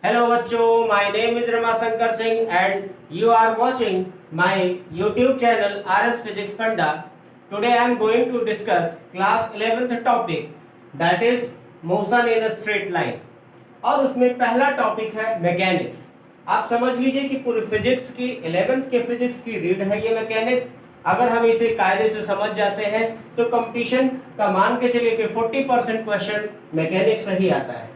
Hello बच्चों, my name is Ramashankar Singh and you are watching my YouTube channel RS physics panda. Today I am going to discuss class 11th topic that is motion in a straight line. और उसमें पहला topic है mechanics. आप समझ लीजिए कि पूरी physics की 11th के फिजिक्स की रीड है ये मैकेनिक्स। अगर हम इसे कायदे से समझ जाते हैं तो कंपटीशन का मान के चलिए कि 40% क्वेश्चन मैकेनिक्स से ही आता है।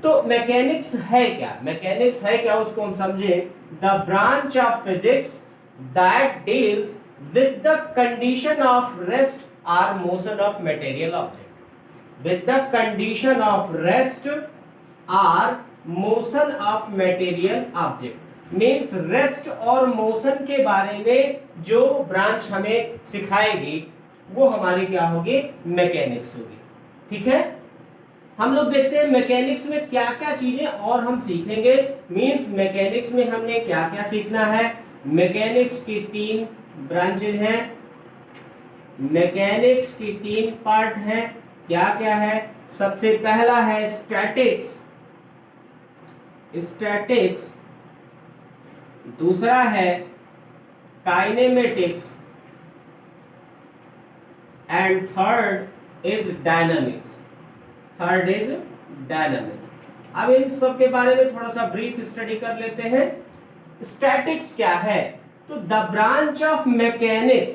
तो मैकेनिक्स है क्या? मैकेनिक्स है क्या उसको हम समझे। The branch of physics that deals with the condition of rest R motion of material object. With the condition of rest R motion of material object means rest और मोशन के बारे में जो ब्रांच हमें सिखाएगी वो हमारी क्या होगी? मैकेनिक्स होगी। ठीक है, हम लोग देखते हैं मैकेनिक्स में क्या क्या चीजें और हम सीखेंगे। मींस मैकेनिक्स में हमने क्या क्या सीखना है। मैकेनिक्स की 3 ब्रांचेज हैं, मैकेनिक्स की 3 पार्ट हैं। क्या क्या है? सबसे पहला है स्टैटिक्स, स्टैटिक्स। दूसरा है kinematics and third is dynamics. Third is dynamics. अब इन सब के बारे में थोड़ा सा ब्रीफ स्टडी कर लेते हैं। स्टैटिक्स क्या है? तो the branch of mechanics,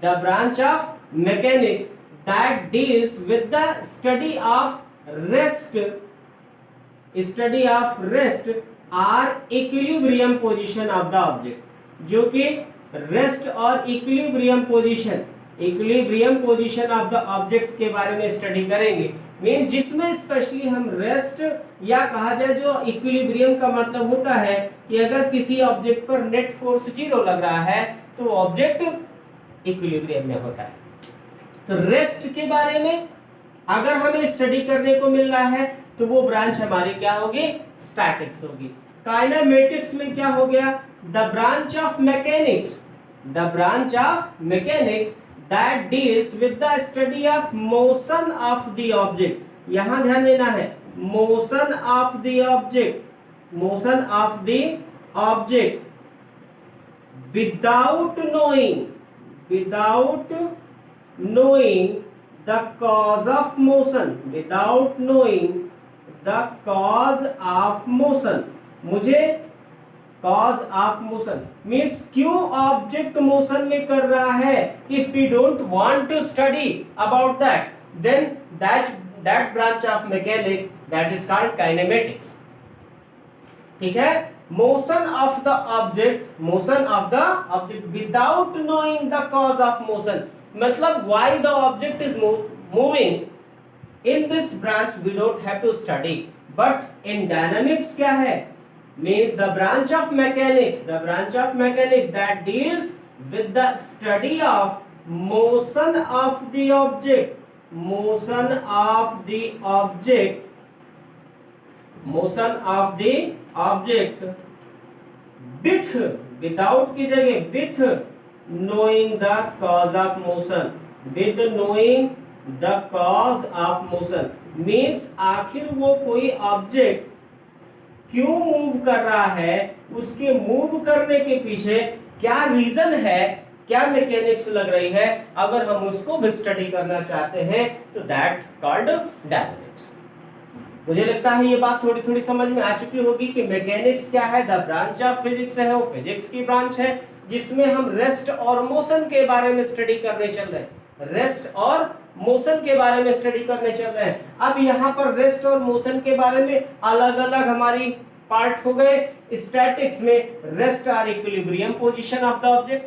the branch of mechanics that deals with the study of rest, study of rest or equilibrium position of the object. जो कि रेस्ट और equilibrium position, equilibrium position of the object के बारे में study करेंगे। Mean जिसमें specially हम rest या कहा जाए जो इक्विलिब्रियम का मतलब होता है कि अगर किसी ऑब्जेक्ट पर नेट फोर्स 0 लग रहा है तो ऑब्जेक्ट इक्विलिब्रियम में होता है। तो रेस्ट के बारे में अगर हमें स्टडी करने को मिल रहा है तो वो ब्रांच हमारी क्या होगी? स्टैटिक्स होगी। काइनेमेटिक्स में क्या हो गया? The branch of mechanics, the branch of mechanics that deals with the study of motion of the object। यहां ध्यान देना है, motion of the object, motion of the object without knowing, without knowing the cause of motion, without knowing the cause of motion। मुझे cause of motion means क्यों object motion में कर रहा है। if we don't want to study about that then that branch of mechanics that is called kinematics। ठीक है, motion of the object, motion of the object without knowing the cause of motion मतलब why the object is moving। in this branch we don't have to study, but in dynamics क्या है? means the branch of mechanics, the branch of mechanics that deals with the study of motion of the object, motion of the object, motion of the object with, without की जगह with knowing the cause of motion, with knowing the cause of motion means आखिर वो कोई object क्यों move कर रहा है, उसके मूव करने के पीछे क्या रीजन है, क्या मैकेनिक्स लग रही है। अगर हम उसको भी स्टडी करना चाहते हैं तो दैट कॉल्ड डायनामिक्स। मुझे लगता है ये बात थोड़ी थोड़ी समझ में आ चुकी होगी कि मैकेनिक्स क्या है। द ब्रांच ऑफ फिजिक्स है, वो फिजिक्स की ब्रांच है जिसमें हम रेस्ट और मोशन के बारे में स्टडी करने चल रहे हैं। रेस्ट और मोशन के बारे में स्टडी करने चल रहे हैं। अब यहाँ पर रेस्ट और मोशन के बारे में अलग अलग हमारी पार्ट हो गए। स्टैटिक्स में rest or equilibrium position of the object,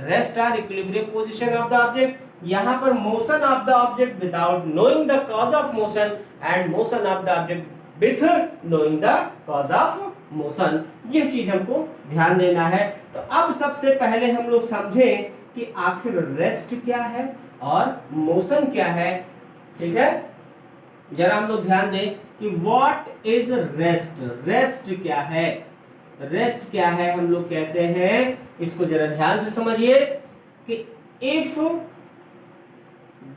rest or equilibrium position of the object. यहाँ पर motion of the object without knowing the cause of motion and motion of the object with knowing the cause of motion. ये चीज हमको ध्यान देना है। तो अब सबसे पहले हम लोग समझें कि आखिर रेस्ट क्या है और मोशन क्या है। ठीक है, जरा हम लोग ध्यान दें कि व्हाट इज रेस्ट। रेस्ट क्या है? रेस्ट क्या है हम लोग कहते हैं, इसको जरा ध्यान से समझिए कि if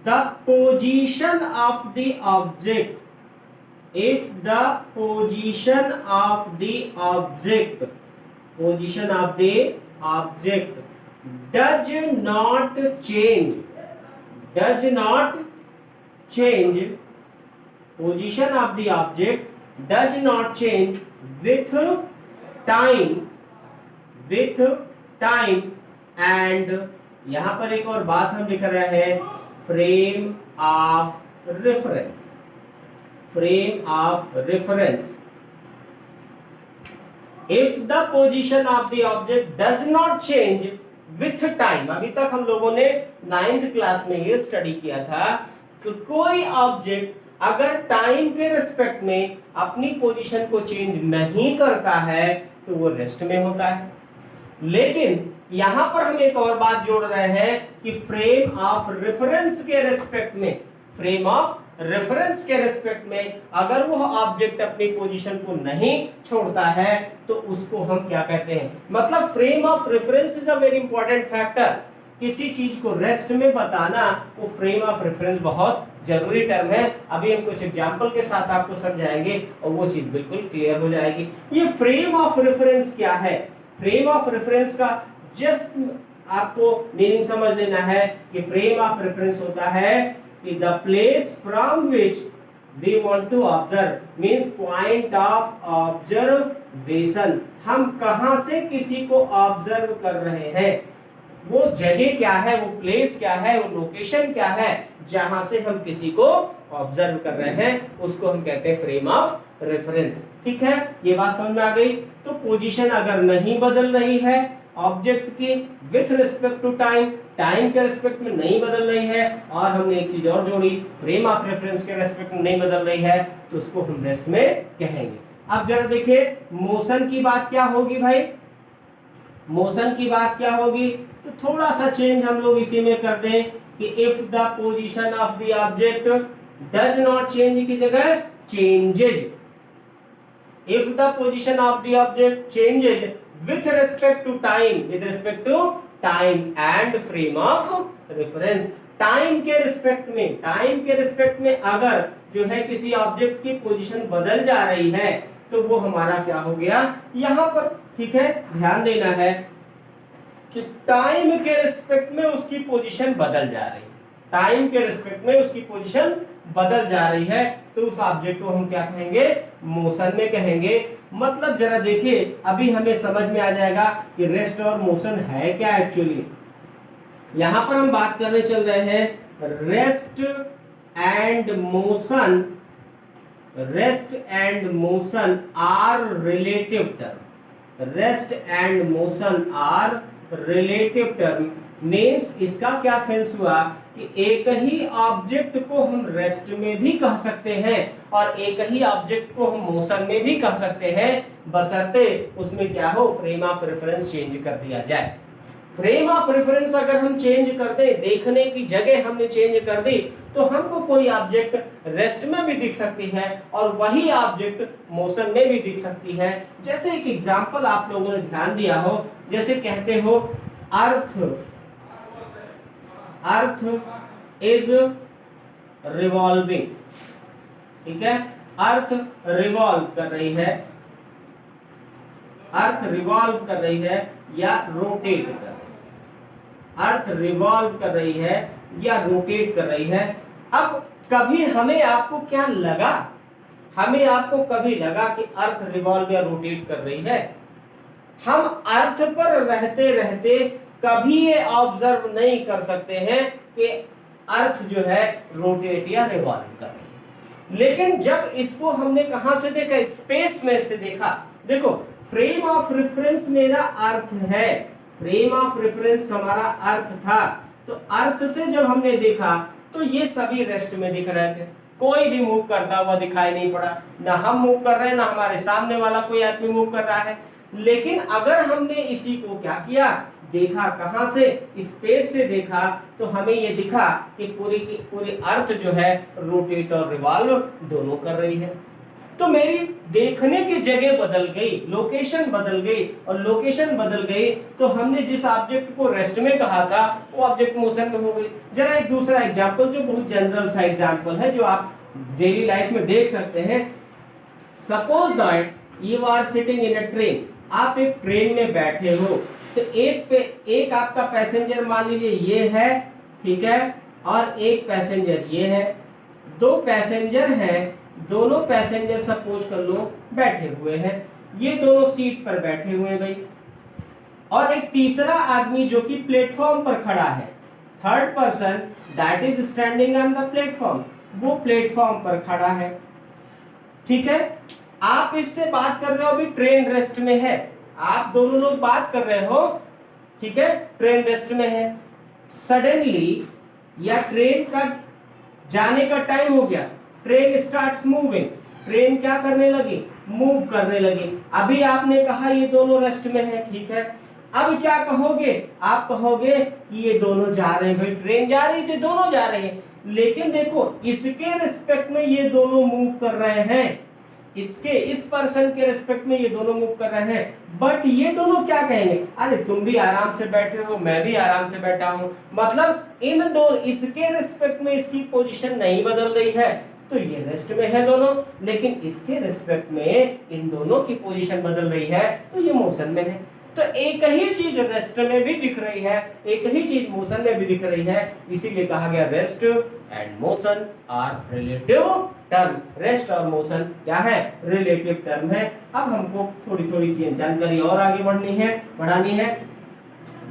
the position of the object, if the position of the object does not change position of the object does not change with time and यहां पर एक और बात हम लिख रहे हैं, frame of reference. if the position of the object does not change with time, अभी तक हम लोगों ने 9th क्लास में ये स्टडी किया था कि कोई ऑब्जेक्ट अगर टाइम के रिस्पेक्ट में अपनी पोजीशन को चेंज नहीं करता है तो वो रेस्ट में होता है। लेकिन यहां पर हम एक और बात जोड़ रहे हैं कि फ्रेम ऑफ रेफरेंस के रेस्पेक्ट में अगर वो ऑब्जेक्ट अपनी पोजीशन को नहीं छोड़ता है तो उसको हम क्या कहते हैं, मतलब frame of reference is a very important factor. किसी चीज को रेस्ट में बताना वो फ्रेम ऑफ रेफरेंस बहुत जरूरी टर्म है। अभी हम कुछ एग्जांपल के साथ आपको समझाएंगे और वो चीज बिल्कुल क्लियर हो जाएगी। ये फ्रेम ऑफ रेफरेंस क्या है? फ्रेम ऑफ रेफरेंस का जस्ट आपको मीनिंग समझ लेना है कि फ्रेम ऑफ रेफरेंस होता है कि the place from which we want to observe means point of observation. हम कहां से किसी को ऑब्जर्व कर रहे हैं, वो जगह क्या है, वो प्लेस क्या है, वो लोकेशन क्या है जहां से हम किसी को ऑब्जर्व कर रहे हैं, उसको हम कहते हैं फ्रेम ऑफ रेफरेंस। ठीक है, ये बात समझ में आ गई। तो पोजीशन अगर नहीं बदल रही है ऑब्जेक्ट की विथ रिस्पेक्ट टू टाइम के रिस्पेक्ट में नहीं बदल रही है, और हमने एक चीज और जोड़ी, फ्रेम ऑफ रेफरेंस के रिस्पेक्ट में नहीं बदल रही है, तो उसको हम रेस्ट में कहेंगे। अब जरा देखिए मोशन की बात क्या होगी भाई, मोशन की बात क्या होगी, तो थोड़ा सा चेंज हम लोग इसी में कर दें कि if the position of the object does not change की जगह changes. If the position of the object changes with respect to time and frame of reference। Time के रिस्पेक्ट में अगर जो है किसी ऑब्जेक्ट की पोजीशन बदल जा रही है तो वो हमारा क्या हो गया यहां पर। ठीक है, ध्यान देना है कि टाइम के रिस्पेक्ट में उसकी पोजीशन बदल जा रही है, टाइम के रिस्पेक्ट में उसकी पोजीशन बदल जा रही है, तो उस ऑब्जेक्ट को हम क्या कहेंगे, मोशन में कहेंगे। मतलब जरा देखिए अभी हमें समझ में आ जाएगा कि रेस्ट और मोशन है क्या एक्चुअली। यहां पर हम बात करने चल रहे हैं rest and motion are relative term. Rest and motion are relative term means इसका क्या सेंस हुआ कि एक ही ऑब्जेक्ट को हम रेस्ट में भी कह सकते हैं और एक ही ऑब्जेक्ट को हम मोशन में भी कह सकते हैं, बशर्ते उसमें क्या हो, फ्रेम ऑफ रेफरेंस चेंज कर दिया जाए। फ्रेम ऑफ रेफरेंस अगर हम चेंज कर दें, देखने की जगह हमने चेंज कर दी, तो हमको कोई ऑब्जेक्ट रेस्ट में भी दिख सकती है और वही ऑब्जेक्ट मोशन में भी दिख सकती है। जैसे एक एग्जांपल आप लोगों ने ध्यान दिया हो, जैसे कहते हो अर्थ इज रिवॉल्विंग। ठीक है, अर्थ रिवॉल्व कर रही है, अर्थ रिवॉल्व कर रही है या रोटेट कर रही है, अर्थ रिवॉल्व कर रही है या रोटेट कर रही है। अब कभी हमें आपको क्या लगा, हमें आपको कभी लगा कि अर्थ रिवॉल्व या रोटेट कर रही है? हम अर्थ पर रहते रहते कभी ये ऑब्जर्व नहीं कर सकते हैं कि अर्थ जो है रोटेट या रिवॉल्व कर रही है। लेकिन जब इसको हमने कहां से देखा, स्पेस में से देखा। देखो फ्रेम ऑफ रेफरेंस मेरा अर्थ है, फ्रेम ऑफ रेफरेंस हमारा अर्थ था, तो अर्थ से जब हमने देखा तो ये सभी रेस्ट में दिख रहे थे, कोई भी मूव करता हुआ दिखाई नहीं पड़ा, ना हम मूव कर रहे हैं ना हमारे सामने वाला कोई आदमी मूव कर रहा है। लेकिन अगर हमने इसी को क्या किया, देखा, कहां से, स्पेस से देखा, तो हमें ये दिखा कि पूरी की पूरी अर्थ जो है रोटेट और रिवॉल्व दोनों कर रही है। तो मेरी देखने की जगह बदल गई, लोकेशन बदल गई, और लोकेशन बदल गई तो हमने जिस ऑब्जेक्ट को रेस्ट में कहा था वो ऑब्जेक्ट मोशन में हो गई। जरा एक दूसरा एग्जांपल जो बहुत जनरल सा एग्जांपल है, जो आप डेली लाइफ में देख सकते हैं, suppose that you are sitting in a train, आप एक ट्रेन में बैठे हो, तो एक आपका पैसेंजर मान लीजिए ये है, ठीक है, और एक पैसेंजर ये है, दो पैसेंजर हैं, दोनों पैसेंजर सपोज कर लो बैठे हुए हैं, ये दोनों सीट पर बैठे हुए हैं भाई, और एक तीसरा आदमी जो कि प्लेटफॉर्म पर खड़ा है, third person that is standing on the platform, वो प्लेटफॉर्म पर खड़ा है, ठीक है। आप इससे बात कर रहे हो, अभी ट्रेन रेस्ट में है, आप दोनों लोग बात कर रहे हो, ठीक है, ट्रेन रेस्ट में है। सडनली या ट्रेन का जाने का टाइम हो गया, ट्रेन स्टार्ट्स मूविंग, ट्रेन क्या करने लगी, मूव करने लगी। अभी आपने कहा ये दोनों रेस्ट में है, ठीक है, अब क्या कहोगे, आप कहोगे कि ये दोनों जा रहे हैं, भाई ट्रेन जा रही थी, दोनों जा रहे हैं, लेकिन देखो इसके रिस्पेक्ट में ये दोनों मूव कर रहे हैं, इसके इस पर्सन के रिस्पेक्ट में ये दोनों मूव कर रहे हैं, बट ये दोनों क्या कहेंगे, अरे तुम भी आराम से बैठे हो, मैं भी आराम से बैठा हूं, मतलब इन दो, इसके रिस्पेक्ट में इसकी पोजीशन नहीं बदल रही है, तो ये रेस्ट में है दोनों, लेकिन इसके रिस्पेक्ट में इन दोनों की पोजीशन बदल रही है, तो ये मोशन में है। तो एक ही चीज रेस्ट में भी दिख रही है, एक ही चीज मोशन में भी दिख रही है, इसीलिए कहा गया rest and motion are relative term. Rest और मोशन क्या है, रिलेटिव टर्म है। अब हमको थोड़ी थोड़ी जानकारी और आगे बढ़ानी है।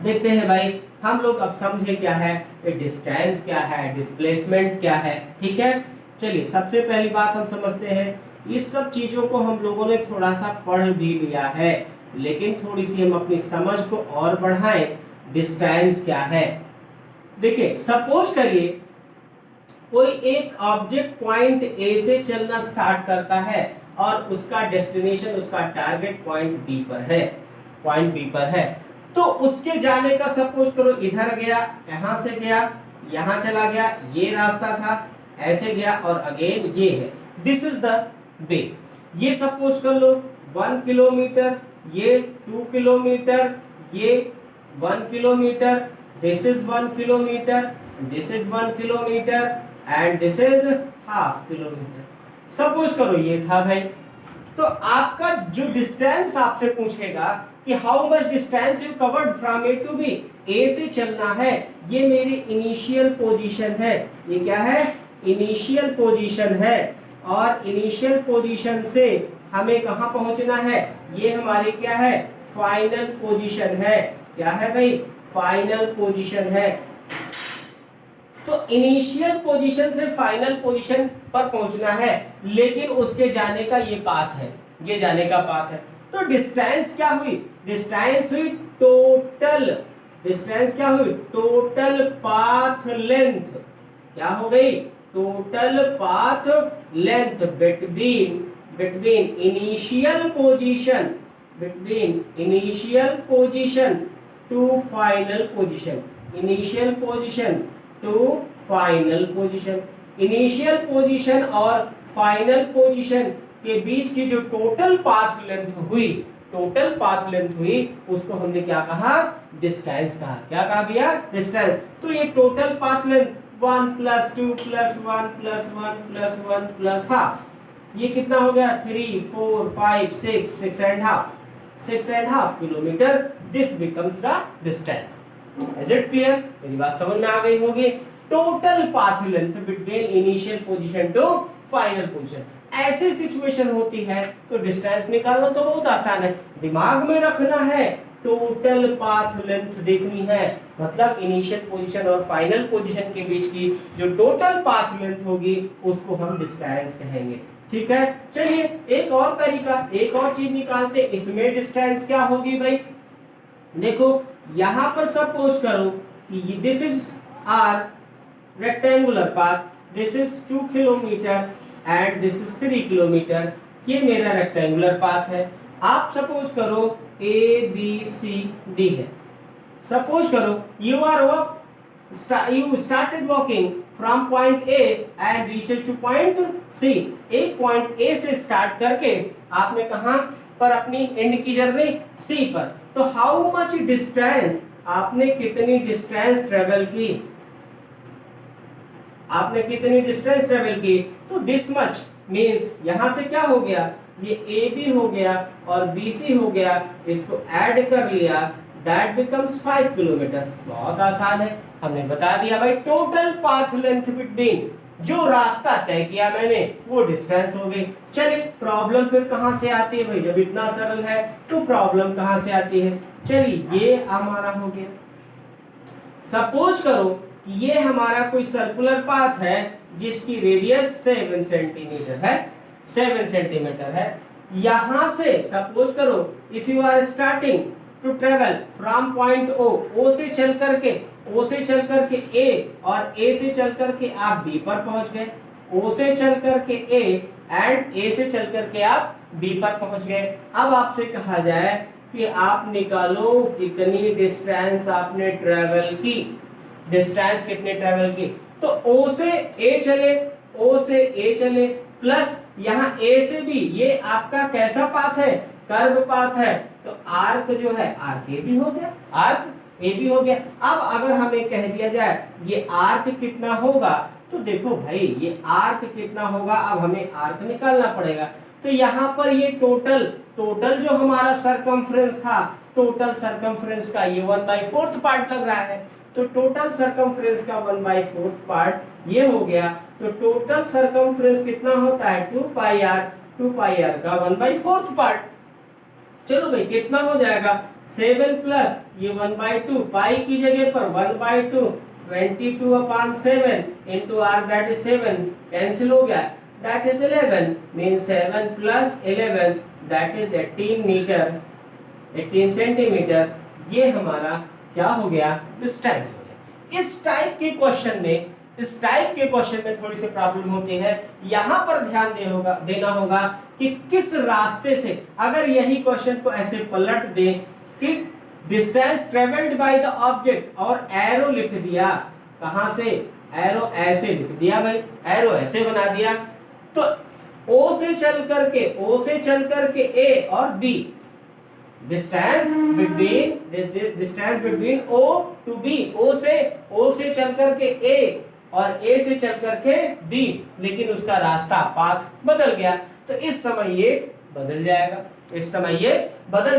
देखते हैं भाई, हम लोग अब समझे क्या है, डिस्टेंस क्या है, डिस्प्लेसमेंट क्या है, ठीक है। चलिए सबसे पहली बात हम समझते हैं, इस सब चीजों को हम लोगों ने थोड़ा सा पढ़ भी लिया है, लेकिन थोड़ी सी हम अपनी समझ को और बढ़ाएं। डिस्टेंस क्या है, देखिए सपोज करिए कोई एक ऑब्जेक्ट पॉइंट ए से चलना स्टार्ट करता है और उसका डेस्टिनेशन, उसका टारगेट पॉइंट बी पर है, तो उसके जाने का सपोज करो इधर गया, यहां से गया, यहां चला गया, ये रास्ता था, ऐसे गया और अगेन ये है, दिस इज द वे। ये सपोज कर लो 1 किलोमीटर, ये 2 किलोमीटर, ये 1 kilometre, this is 1 kilometre, this is 1 kilometre and this is half kilometre, suppose करो ये था भाई। तो आपका जो डिस्टेंस आपसे पूछेगा कि how much distance you covered from A to B, A से चलना है, ये मेरी इनिशियल पोजीशन है, ये क्या है, इनिशियल पोजीशन है, और इनिशियल पोजीशन से हमें कहां पहुंचना है, ये हमारी क्या है, फाइनल पोजीशन है, क्या है भाई, फाइनल पोजीशन है। तो इनिशियल पोजीशन से फाइनल पोजीशन पर पहुंचना है, लेकिन उसके जाने का ये पाथ है, ये जाने का पाथ है। तो डिस्टेंस क्या हुई, डिस्टेंस हुई टोटल, डिस्टेंस क्या हुई, टोटल पाथ लेंथ, क्या हो गई, total path length between initial position to final position, initial position to final position, initial position और फाइनल पोजीशन के बीच की जो टोटल पाथ लेंथ हुई, उसको हमने क्या कहा, डिस्टेंस कहा। क्या कहा भैया, डिस्टेंस। तो ये टोटल पाथ लेंथ 1 + 2 + 1 + 1 + 1 + हाफ, ये कितना हो गया, 3 4 5 6 6.5 kilometre, this becomes the distance. Is it clear, मेरी बात समझ में आ गई होगी। Total path length between initial position to final position, ऐसी सिचुएशन होती है तो डिस्टेंस निकालना तो बहुत आसान है, दिमाग में रखना है, टोटल पाथ लेंथ देखनी है, मतलब इनिशियल पोजीशन और फाइनल पोजीशन के बीच की जो टोटल पाथ लेंथ होगी उसको हम डिस्टेंस कहेंगे, ठीक है। चलिए एक और तरीका, एक और चीज निकालते, इसमें डिस्टेंस क्या होगी भाई, देखो यहां पर सपोज करो कि this is our rectangular path, this is 2 kilometre and this is 3 kilometre, ये मेरा रेक्टेंगुलर पाथ है। आप सपोज करो ए बी सी डी है, सपोज करो you started walking from point A and reaches to point C, एक point ए से start करके आपने कहां पर अपनी एंड की जर्नी सी पर, तो हाउ मच डिस्टेंस, आपने कितनी डिस्टेंस ट्रेवल की, आपने कितनी डिस्टेंस ट्रेवल की, तो दिस मच मींस यहां से क्या हो गया, ये ए बी हो गया और बी सी हो गया, इसको ऐड कर लिया, दैट बिकम्स 5 किलोमीटर। बहुत आसान है, हमने बता दिया भाई टोटल पाथ लेंथ बिटवीन, जो रास्ता तय किया मैंने वो डिस्टेंस हो गई। चलिए प्रॉब्लम फिर कहां से आती है भाई, जब इतना सरल है तो प्रॉब्लम कहां से आती है। चलिए ये हमारा हो गया। सपोज करो कि ये हमारा कोई सर्कुलर पाथ है जिसकी रेडियस 7 सेंटीमीटर है, 7 सेंटीमीटर है। यहां से सपोज करो if you are starting to travel from point O से चल करके ए, और ए से चल करके आप बी पर पहुंच गए, ओ से चल करके ए एंड ए से चल करके आप बी पर पहुंच गए। अब आपसे कहा जाए कि आप निकालो कितनी डिस्टेंस आपने ट्रेवल की, डिस्टेंस कितने ट्रेवल की। तो ओ से ए चले, ओ से ए चले, प्लस यहाँ ए से बी, ये आपका कैसा पाथ है, कर्व पाथ है, तो आर्क जो है आर्क ए बी हो गया, आर्क ए बी हो गया। अब अगर हमें कह दिया जाए ये आर्क कितना होगा, तो देखो भाई ये आर्क कितना होगा, अब हमें आर्क निकालना पड़ेगा। तो यहाँ पर ये टोटल जो हमारा सरकमफ्रेंस था, टोटल सरकमफ्रेंस का ये 1/4 पार्ट लग रहा है, तो टोटल सरकमफ्रेंस का 1/4 पार्ट ये हो गया। तो टोटल सरकमफ्रेंस कितना होता है 2 पाई आर, 2 पाई आर का 1/4 पार्ट। चलो भाई कितना हो जाएगा 7 प्लस ये 1/2, पाई की जगह पर 1/2, 22/7 into R that is 7, cancel हो गया, that is 11, mean 7 plus 11 that is 18 metre, 18 centimetre. ये हमारा क्या हो गया, डिस्टेंस हो गया। इस टाइप के क्वेश्चन में थोड़ी सी प्रॉब्लम होती है। यहां पर ध्यान देना होगा कि किस रास्ते से, अगर यही क्वेश्चन को ऐसे पलट दे कि distance travelled by the object और एरो लिख दिया, कहां से, एरो ऐसे लिख दिया भाई, एरो ऐसे बना दिया, तो ओ से चल करके ए और B, distance between O to B, O से चल करके ए और ए से चल करके बी, लेकिन उसका रास्ता पाथ बदल गया, तो इस समय ये बदल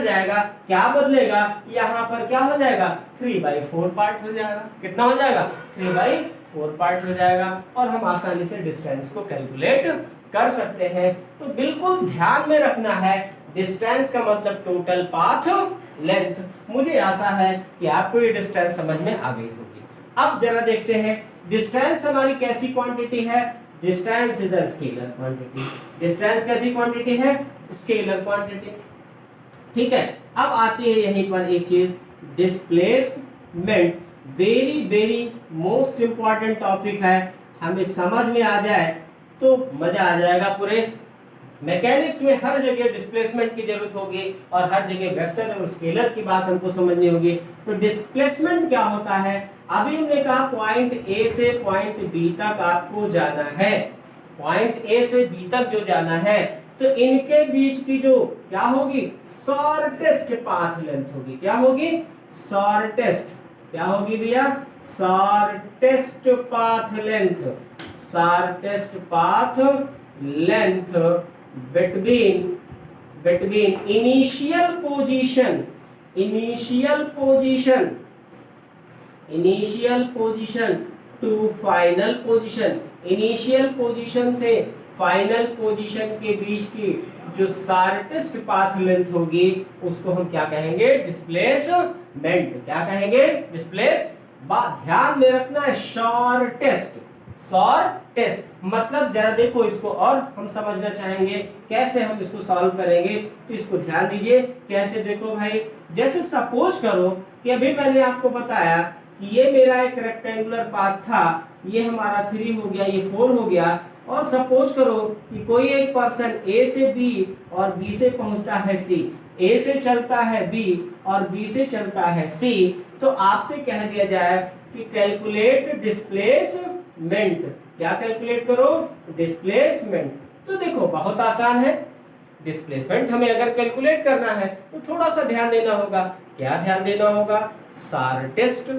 जाएगा, क्या बदलेगा, यहाँ पर क्या हो जाएगा 3/4 पार्ट हो जाएगा। कितना हो जाएगा 3/4 पार्ट हो जाएगा, और हम आसानी से डिस्टेंस को कैलकुलेट कर सकते हैं। तो बिल्कुल ध्यान में रखना है, डिस्टेंस का मतलब टोटल पाथ लेंथ। मुझे आशा है कि आपको ये डिस्टेंस समझ में आ गई होगी। अब जरा देखते हैं डिस्टेंस हमारी कैसी क्वांटिटी है, distance is a scalar quantity. Distance कैसी क्वांटिटी है, स्केलर क्वांटिटी। ठीक है, अब आती है यहीं पर एक चीज, displacement. Very very most important topic है, हमें समझ में आ जाए तो मजा आ जाएगा। पूरे मैकेनिक्स में हर जगह डिस्प्लेसमेंट की जरूरत होगी, और हर जगह वेक्टर और स्केलर की बात हमको समझनी होगी। तो डिस्प्लेसमेंट क्या होता है, अभी हमने कहा पॉइंट ए से पॉइंट बी तक आपको जाना है, पॉइंट ए से बी तक जो जाना है, तो इनके बीच की जो क्या होगी, शॉर्टेस्ट पाथ लेंथ होगी। क्या होगी, शॉर्टेस्ट, क्या होगी भैया, shortest path length, shortest path length between initial position to final position, initial position से फाइनल पोजीशन के बीच की जो शॉर्टेस्ट पाथ लेंथ होगी उसको हम क्या कहेंगे, डिस्प्लेसमेंट। क्या कहेंगे, डिस्प्लेस। ध्यान में रखना है, शॉर्टेस्ट मतलब, जरा देखो इसको और हम समझना चाहेंगे कैसे हम इसको सॉल्व करेंगे, तो इसको ध्यान दीजिए कैसे। देखो भाई, जैसे सपोज करो कि अभी मैंने आपको बताया कि ये मेरा एक रेक्टेंगुलर पाथ था, ये हमारा 3 हो गया, ये 4 हो गया, और सपोज करो कि कोई एक पर्सन ए से बी और बी से पहुंचता है सी, ए से चलता है बी और बी से चलता है सी, तो आपसे कह दिया जाए कि कैलकुलेट डिस्प्लेसमेंट। क्या कैलकुलेट करो, डिस्प्लेसमेंट। तो देखो बहुत आसान है, डिस्प्लेसमेंट हमें अगर कैलकुलेट करना है तो थोड़ा सा ध्यान देना होगा। क्या ध्यान देना होगा, शॉर्टेस्ट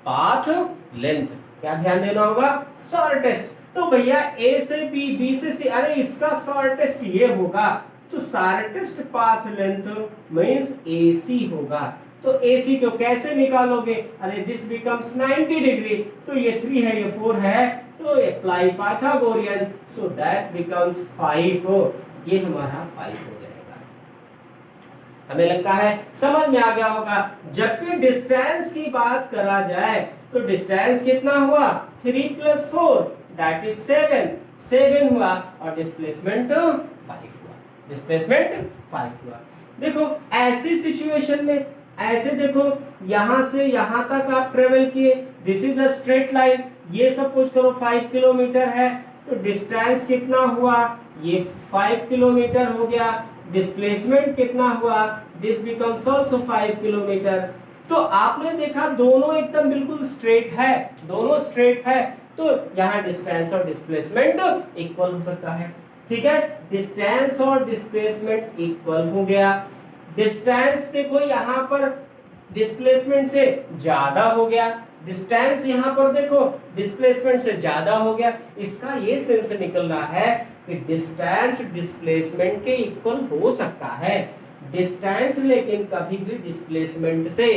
पाथ लेंथ। क्या ध्यान देना होगा, शॉर्टेस्ट। तो भैया ए से बी, बी से सी, अरे इसका शॉर्टेस्ट ये होगा, तो shortest path length means AC होगा। तो AC को कैसे निकालोगे? अरे दिस बिकम्स 90 डिग्री, तो ये 3 है ये 4 है, तो apply Pythagorean, so that becomes 5, ये हमारा 5 हो जाएगा। हमें लगता है समझ में आ गया होगा। जबकि डिस्टेंस की बात करा जाए तो डिस्टेंस कितना हुआ? 3 + 4 दैट इज 7 हुआ, और डिस्प्लेसमेंट 5 हुआ, डिस्प्लेसमेंट 5 हुआ। देखो ऐसी सिचुएशन में ऐसे देखो, यहां से यहां तक आप ट्रेवल किए, this is a straight line, ये सपोज करो 5 किलोमीटर है, तो डिस्टेंस कितना हुआ? ये 5 किलोमीटर हो गया। डिस्प्लेसमेंट कितना हुआ? This becomes also 5 kilometre. तो आपने देखा दोनों एकदम बिल्कुल स्ट्रेट है, दोनों स्ट्रेट है, तो यहाँ डिस्टेंस और डिस्प्लेसमेंट इक्वल हो सकता है। ठीक है, डिस्टेंस और डिस्प्लेसमेंट इक्वल हो गया। डिस्टेंस देखो यहाँ पर डिस्प्लेसमेंट से ज्यादा हो गया, डिस्टेंस यहाँ पर देखो डिस्प्लेसमेंट से ज्यादा हो गया। इसका ये सेंस निकल रहा है कि डिस्टेंस डिस्प्लेसमेंट के इक्वल हो सकता है। डिस्टेंस लेकिन कभी भी डिस्प्लेसमेंट से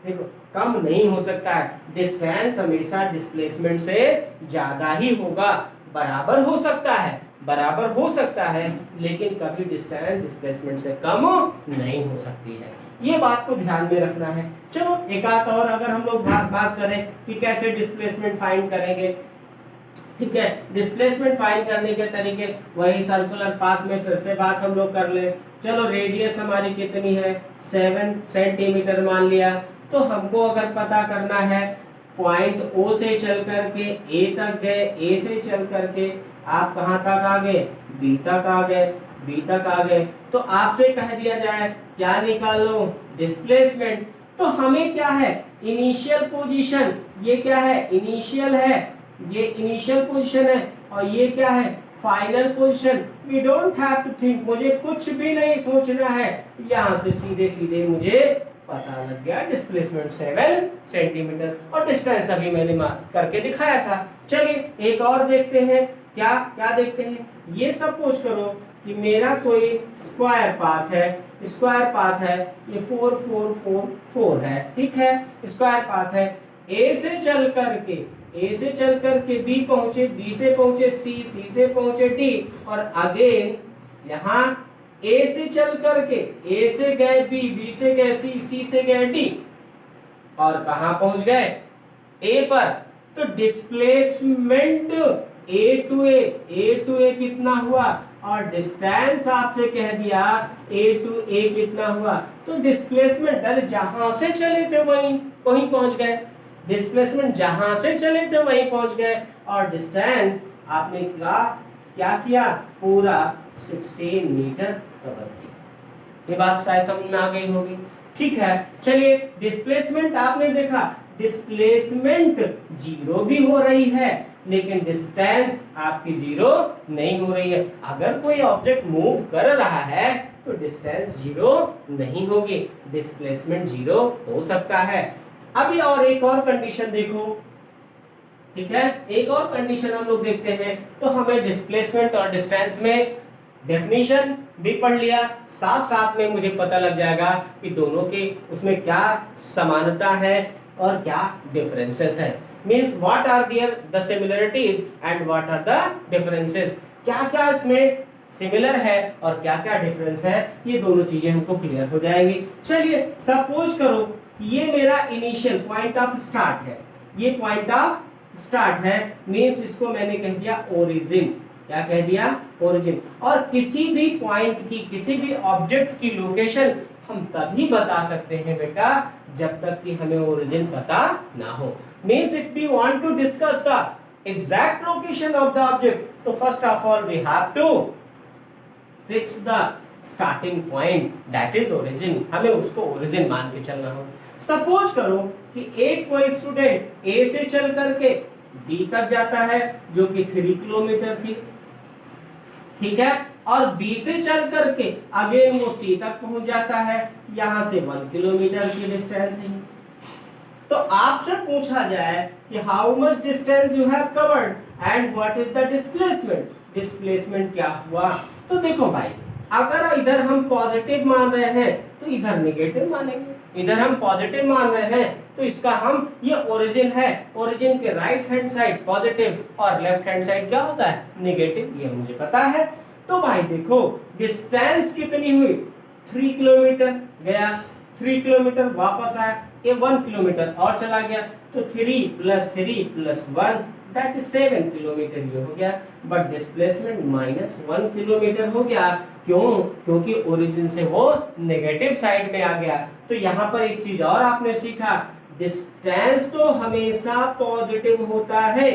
कम नहीं हो सकता है। डिस्टेंस हमेशा डिस्प्लेसमेंट से ज्यादा ही होगा। बराबर हो सकता है, बराबर हो सकता है, लेकिन कभी डिस्टेंस डिस्प्लेसमेंट से कम नहीं हो सकती है। ये बात को ध्यान में रखना है। चलो एक आध और अगर हम लोग बात करें कि कैसे डिस्प्लेसमेंट फाइंड करेंगे। ठीक है, डिस्प्लेसमेंट फाइंड करने के तरीके वही सर्कुलर पाथ में फिर से बात हम लोग कर ले। चलो रेडियस हमारी कितनी है? 7 सेंटीमीटर मान लिया। तो हमको अगर पता करना है पॉइंट O से चल करके A तक गए, A से चल करके आप कहाँ तक आ गए? B तक आ गए, B तक आ गए, तो आपसे कह दिया जाए क्या निकालो? डिस्प्लेसमेंट। तो हमें क्या है? इनिशियल पोजीशन, ये क्या है? इनिशियल है, ये इनिशियल पोजीशन है, और ये क्या है? Final position. We don't have to think, मुझे कुछ भी नहीं सोचना है, यहाँ से सीधे सीधे मुझे पता लग गया डिस्प्लेसमेंट 7 सेंटीमीटर, और डिस्टेंस अभी मैंने करके दिखाया था। चलिए एक और देखते हैं। क्या क्या देखते हैं? ये सपोज करो कि मेरा कोई स्क्वायर पाथ है, स्क्वायर पाथ है, ये 4 4 4 4 है। ठीक है, स्क्वायर पाथ है। A से चल करके B पहुंचे, B से पहुंचे C, C से पहुंचे D, और अगेन यहाँ A से चल करके A से गए B, B से गए C, C से गए D, और कहां पहुंच गए? A पर। तो डिस्प्लेसमेंट A टू A कितना हुआ? और डिस्टेंस आपसे कह दिया A टू A कितना हुआ? तो डिस्प्लेसमेंट अरे जहां से चले थे वहीं पहुंच गए, डिस्प्लेसमेंट जहां से चले थे वहीं पहुंच गए, और डिस्टेंस आपने क्या किया? पूरा 16 मीटर कवर किया। ये बात शायद समझ में आ गई होगी। ठीक है, चलिए डिस्प्लेसमेंट आपने देखा, डिस्प्लेसमेंट 0 भी हो रही है, लेकिन डिस्टेंस आपकी 0 नहीं हो रही है। अगर कोई ऑब्जेक्ट मूव कर रहा है तो डिस्टेंस 0 नहीं होगी, डिस्प्लेसमेंट 0 हो सकता है। अभी और एक और कंडीशन देखो। ठीक है, एक और कंडीशन हम लोग देखते हैं। तो हमें डिस्प्लेसमेंट और डिस्टेंस में डेफिनेशन भी पढ़ लिया, साथ साथ में मुझे पता लग जाएगा कि दोनों के उसमें क्या समानता है और क्या डिफरेंसेस है। Means what are there the similarities and what are the differences. क्या क्या इसमें सिमिलर है और क्या क्या डिफरेंस है, ये दोनों चीजें हमको क्लियर हो जाएंगी। चलिए सपोज करो कि ये मेरा इनिशियल पॉइंट ऑफ स्टार्ट है, ये पॉइंट ऑफ स्टार्ट है, मींस इसको मैंने कह दिया ओरिजिन। क्या कह दिया? ओरिजिन। और किसी भी पॉइंट की, किसी भी ऑब्जेक्ट की लोकेशन हम तभी बता सकते हैं बेटा जब तक कि हमें ओरिजिन पता ना हो। Means if we want to discuss the exact location of the object, तो first of all we have to fix the starting point, that is origin. हमें उसको ओरिजिन मान के चलना हो। सपोज करो कि एक कोई स्टूडेंट A से चल करके B तक जाता है जो कि 3 किलोमीटर थी। ठीक है, और B से चल करके अगेन वो C तक पहुंच जाता है, यहां से 1 किलोमीटर की डिस्टेंस है। तो आपसे पूछा जाए कि how much distance you have covered and what is the displacement, displacement क्या हुआ? तो देखो भाई, अगर इधर हम पॉजिटिव मान रहे हैं तो इधर नेगेटिव मानेंगे, इधर हम पॉजिटिव मान रहे हैं तो इसका हम, ये ओरिजिन है, ओरिजिन के राइट हैंड साइड पॉजिटिव और लेफ्ट हैंड साइड क्या होता है, नेगेटिव, ये मुझे पता है। तो भाई देखो डिस्टेंस कितनी हुई, 3 किलोमीटर गया, 3 किलोमीटर वापस आया, ये 1 किलोमीटर और चला गया, तो 3 + 3 + 1 दैट इज 7 किलोमीटर ये हो गया, बट डिस्प्लेसमेंट -1 किलोमीटर हो गया। क्यों? क्योंकि ओरिजिन से वो नेगेटिव साइड में आ गया। तो यहाँ पर एक चीज और आपने सीखा, डिस्टेंस तो हमेशा पॉजिटिव होता है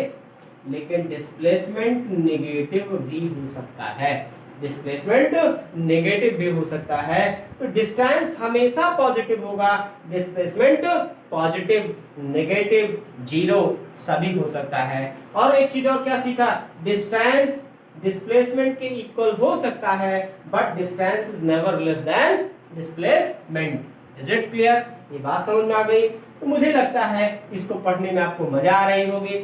लेकिन डिस्प्लेसमेंट नेगेटिव भी हो सकता है, डिस्प्लेसमेंट नेगेटिव भी हो सकता है। तो डिस्टेंस हमेशा पॉजिटिव होगा, डिस्प्लेसमेंट पॉजिटिव, नेगेटिव, जीरो सभी हो सकता है। और एक चीज और क्या सीखा, डिस्टेंस डिस्प्लेसमेंट के इक्वल हो सकता है but distance is never less than displacement. Is it clear? ये बात समझ में आ गई? तो मुझे लगता है इसको पढ़ने में आपको मजा आ रही होगी,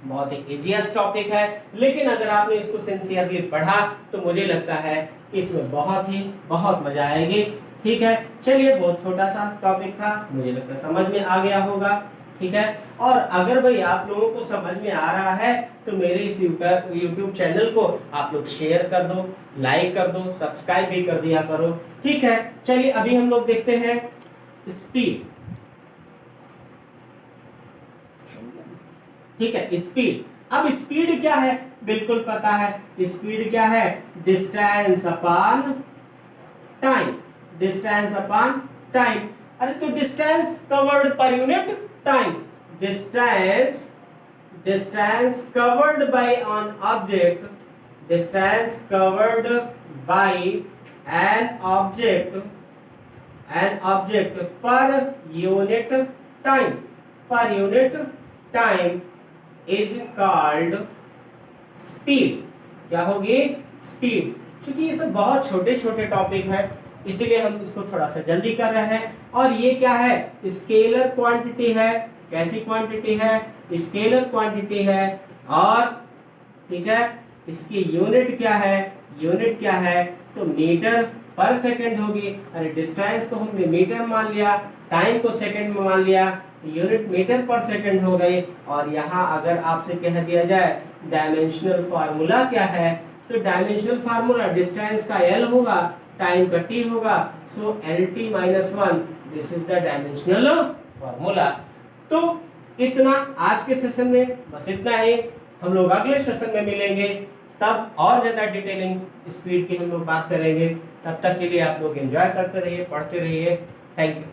बहुत ही इजीएस्ट टॉपिक है, लेकिन अगर आपने इसको सिंसियरली पढ़ा तो मुझे लगता है कि इसमें बहुत मजा आएगी। ठीक है, चलिए बहुत छोटा सा टॉपिक था, मुझे लगता है समझ में आ गया होगा। ठीक है, और अगर भाई आप लोगों को समझ में आ रहा है तो मेरे इस यूट्यूब चैनल को आप लोग शेयर कर दो, लाइक कर दो, सब्सक्राइब भी कर दिया करो। ठीक है, चलिए अभी हम लोग देखते हैं स्पीड। ठीक है, स्पीड। अब स्पीड क्या है, बिल्कुल पता है, स्पीड क्या है, distance upon time, distance upon time. अरे तो distance covered per unit time, distance covered by an object, distance covered by an object per unit time, per unit time is called speed. क्या होगी, speed. क्योंकि ये सब बहुत छोटे छोटे टॉपिक है इसीलिए हम इसको थोड़ा सा जल्दी कर रहे हैं। और ये क्या है, स्केलर क्वांटिटी है। कैसी क्वांटिटी है, स्केलर क्वांटिटी है। और ठीक है, इसकी यूनिट क्या है, यूनिट क्या है तो मीटर पर सेकंड होगी। अरे डिस्टेंस को हमने मीटर मान लिया, टाइम को सेकंड में मान लिया, यूनिट मीटर पर सेकंड हो गई। और यहाँ अगर आपसे कह दिया जाए डायमेंशनल फार्मूला क्या है, तो डायमेंशनल फार्मूला डिस्टेंस का L होगा, टाइम का T होगा, सो LT-1 this is the dimensional formula. तो इतना आज के सेशन में, बस इतना ही। हम लोग अगले सेशन में मिलेंगे, तब और ज्यादा डिटेलिंग स्पीड की हम लोग बात करेंगे। तब तक के लिए आप लोग एंजॉय करते रहिए, पढ़ते रहिए। Thank you.